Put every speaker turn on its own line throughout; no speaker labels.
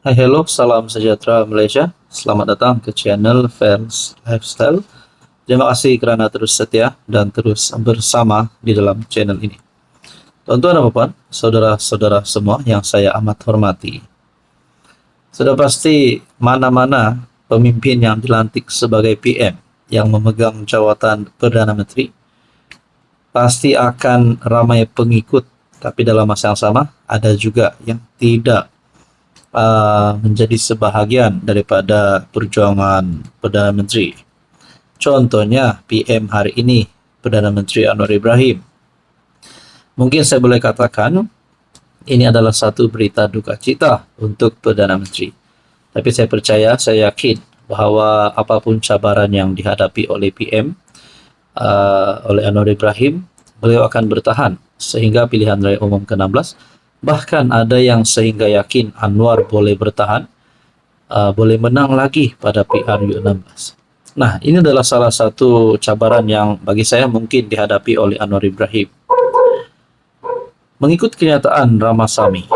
Hai, hello, salam sejahtera Malaysia. Selamat datang ke channel Fans Lifestyle. Terima kasih kerana terus setia dan terus bersama di dalam channel ini. Tuan-tuan dan puan, saudara-saudara semua yang saya amat hormati. Sudah pasti mana-mana pemimpin yang dilantik sebagai PM yang memegang jawatan Perdana Menteri pasti akan ramai pengikut, tapi dalam masa yang sama ada juga yang tidak menjadi sebahagian daripada perjuangan Perdana Menteri. Contohnya PM hari ini, Perdana Menteri Anwar Ibrahim. Mungkin saya boleh katakan ini adalah satu berita duka cita untuk Perdana Menteri. Tapi saya percaya, saya yakin bahawa apapun cabaran yang dihadapi oleh PM, oleh Anwar Ibrahim, beliau akan bertahan sehingga pilihan raya umum ke-16. Bahkan ada yang sehingga yakin Anwar boleh bertahan, boleh menang lagi pada PRU16. Nah, ini adalah salah satu cabaran yang bagi saya mungkin dihadapi oleh Anwar Ibrahim. Mengikut kenyataan Ramasamy,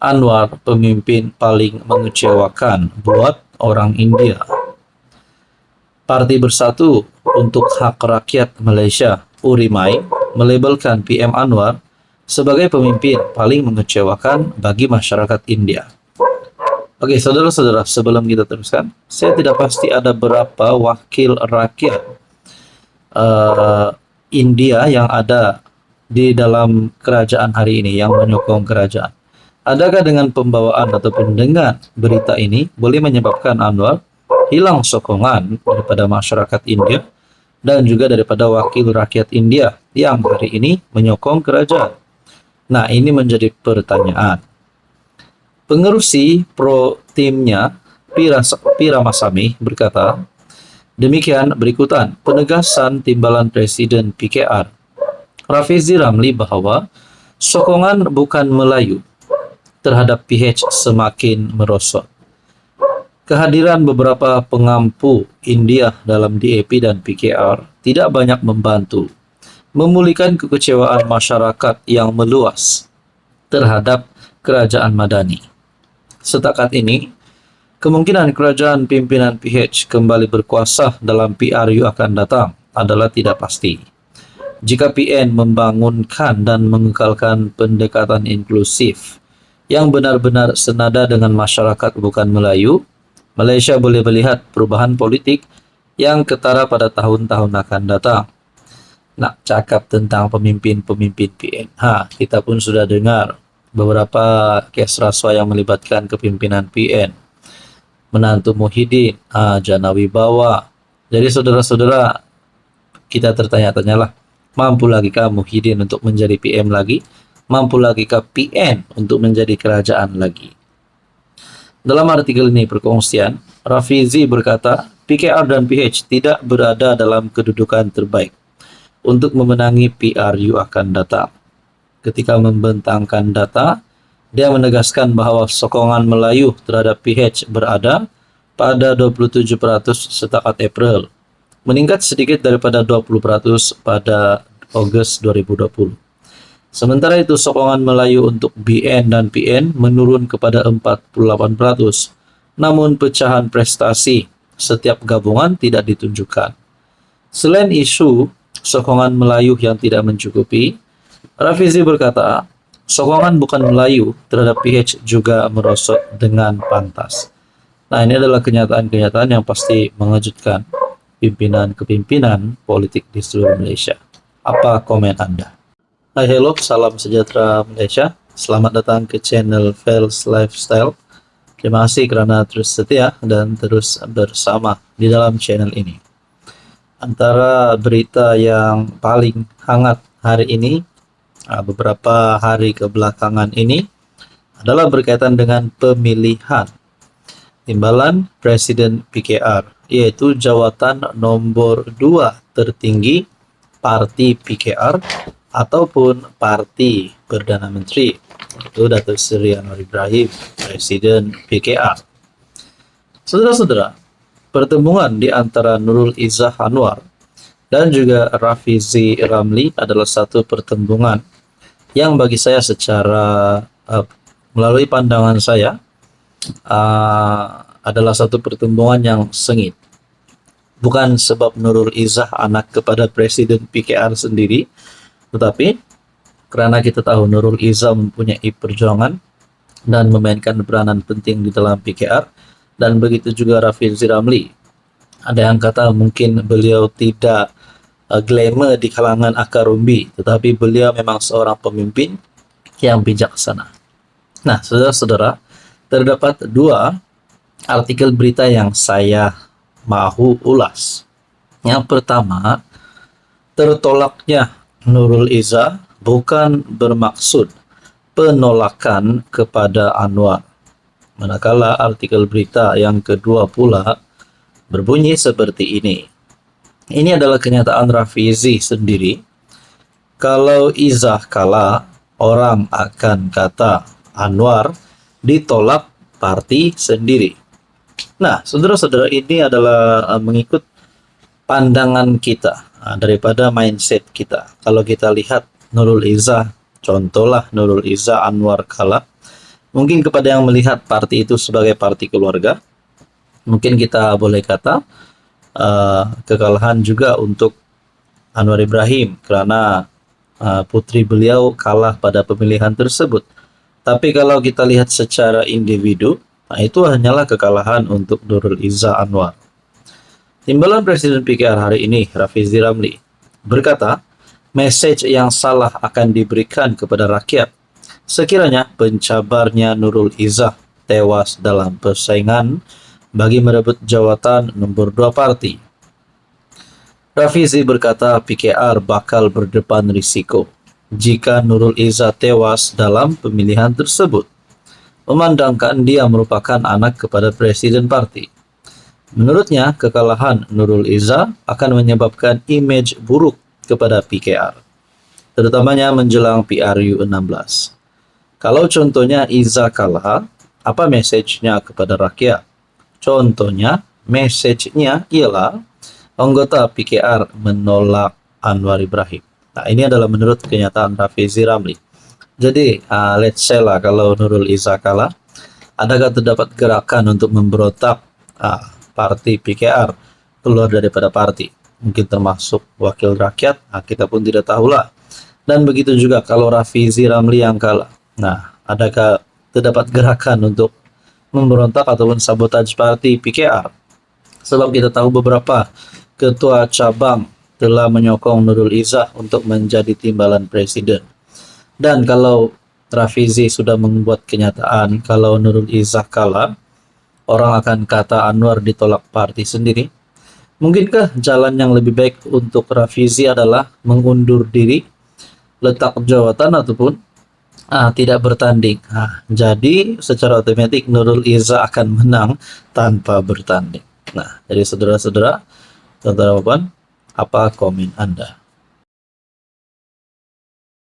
Anwar pemimpin paling mengecewakan buat orang India. Parti Bersatu untuk Hak Rakyat Malaysia, URIMAI, melabelkan PM Anwar sebagai pemimpin paling mengecewakan bagi masyarakat India. Oke, saudara-saudara, sebelum kita teruskan, saya tidak pasti ada berapa wakil rakyat India yang ada di dalam kerajaan hari ini yang menyokong kerajaan. Adakah dengan pembawaan ataupun dengan berita ini boleh menyebabkan Anwar hilang sokongan daripada masyarakat India dan juga daripada wakil rakyat India yang hari ini menyokong kerajaan? Nah, ini menjadi pertanyaan. Pengerusi pro timnya, P. Ramasamy, berkata, demikian berikutan penegasan timbalan Presiden PKR, Rafizi Ramli, bahawa sokongan bukan Melayu terhadap PH semakin merosot. Kehadiran beberapa pengampu India dalam DAP dan PKR tidak banyak membantu memulihkan kekecewaan masyarakat yang meluas terhadap kerajaan Madani. Setakat ini, kemungkinan kerajaan pimpinan PH kembali berkuasa dalam PRU akan datang adalah tidak pasti. Jika PN membangunkan dan mengekalkan pendekatan inklusif yang benar-benar senada dengan masyarakat bukan Melayu, Malaysia boleh melihat perubahan politik yang ketara pada tahun-tahun akan datang. Nak cakap tentang pemimpin-pemimpin PN. Kita pun sudah dengar beberapa kes rasuah yang melibatkan kepimpinan PN. Menantu Muhyiddin, Jana Wibawa. Jadi saudara-saudara, kita tertanya-tanyalah, mampu lagikah Muhyiddin untuk menjadi PM lagi? Mampu lagikah PN untuk menjadi kerajaan lagi? Dalam artikel ini perkongsian, Rafizi berkata, PKR dan PH tidak berada dalam kedudukan terbaik untuk memenangi PRU akan datang. Ketika membentangkan data, dia menegaskan bahawa sokongan Melayu terhadap PH berada pada 27% setakat April, meningkat sedikit daripada 20% pada Ogos 2020. Sementara itu, sokongan Melayu untuk BN dan PN menurun kepada 48%, namun pecahan prestasi setiap gabungan tidak ditunjukkan. Selain isu sokongan Melayu yang tidak mencukupi, Rafizi berkata, sokongan bukan Melayu terhadap PH juga merosot dengan pantas. Nah, ini adalah kenyataan-kenyataan yang pasti mengejutkan pimpinan-kepimpinan politik di seluruh Malaysia. Apa komen Anda? Hai, hello, salam sejahtera Malaysia. Selamat datang ke channel Fels Lifestyle. Terima kasih kerana terus setia dan terus bersama di dalam channel ini. Antara berita yang paling hangat hari ini, beberapa hari kebelakangan ini, adalah berkaitan dengan pemilihan timbalan Presiden PKR, yaitu jawatan nombor 2 tertinggi Parti PKR ataupun Parti Perdana Menteri, itu Datuk Seri Anwar Ibrahim, Presiden PKR. Saudara-saudara, pertemuan di antara Nurul Izzah Anwar dan juga Rafizi Ramli adalah satu pertemuan yang bagi saya secara melalui pandangan saya adalah satu pertemuan yang sengit. Bukan sebab Nurul Izzah anak kepada Presiden PKR sendiri, tetapi karena kita tahu Nurul Izzah mempunyai perjuangan dan memainkan peranan penting di dalam PKR, dan begitu juga Rafizi Ramli. Ada yang kata mungkin beliau tidak glamour di kalangan akar umbi, tetapi beliau memang seorang pemimpin yang bijaksana. Nah, saudara-saudara, terdapat dua artikel berita yang saya mau ulas. Yang pertama, tertolaknya Nurul Izzah bukan bermaksud penolakan kepada Anwar. Manakala artikel berita yang kedua pula berbunyi seperti ini. Ini adalah kenyataan Rafizi sendiri. Kalau Izzah kalah, orang akan kata Anwar ditolak parti sendiri. Nah, saudara-saudara, ini adalah mengikut pandangan kita daripada mindset kita. Kalau kita lihat Nurul Izzah, contohlah Nurul Izzah Anwar kalah, mungkin kepada yang melihat parti itu sebagai parti keluarga, mungkin kita boleh kata kekalahan juga untuk Anwar Ibrahim karena putri beliau kalah pada pemilihan tersebut. Tapi kalau kita lihat secara individu, nah itu hanyalah kekalahan untuk Nurul Izzah Anwar. Timbalan Presiden PKR hari ini, Rafizi Ramli, berkata, message yang salah akan diberikan kepada rakyat sekiranya pencabarnya Nurul Izzah tewas dalam persaingan bagi merebut jawatan nomor 2 parti. Rafizi berkata PKR bakal berdepan risiko jika Nurul Izzah tewas dalam pemilihan tersebut, memandangkan dia merupakan anak kepada presiden parti. Menurutnya, kekalahan Nurul Izzah akan menyebabkan image buruk kepada PKR, terutamanya menjelang PRU 16. Kalau contohnya Izzah kalah, apa message-nya kepada rakyat? Contohnya, message-nya ialah anggota PKR menolak Anwar Ibrahim. Nah, ini adalah menurut kenyataan Rafizi Ramli. Jadi, let's say lah kalau Nurul Izzah kalah, adakah terdapat gerakan untuk memberontak parti PKR keluar daripada parti? Mungkin termasuk wakil rakyat, kita pun tidak tahulah. Dan begitu juga kalau Rafizi Ramli yang kalah. Nah, adakah terdapat gerakan untuk memberontak ataupun sabotaj parti PKR? Sebab kita tahu beberapa ketua cabang telah menyokong Nurul Izzah untuk menjadi timbalan presiden. Dan kalau Rafizi sudah membuat kenyataan kalau Nurul Izzah kalah, orang akan kata Anwar ditolak parti sendiri. Mungkinkah jalan yang lebih baik untuk Rafizi adalah mengundur diri, letak jawatan ataupun tidak bertanding. Jadi secara otomatis Nurul Izzah akan menang tanpa bertanding. Nah, jadi saudara-saudara, apa komen Anda?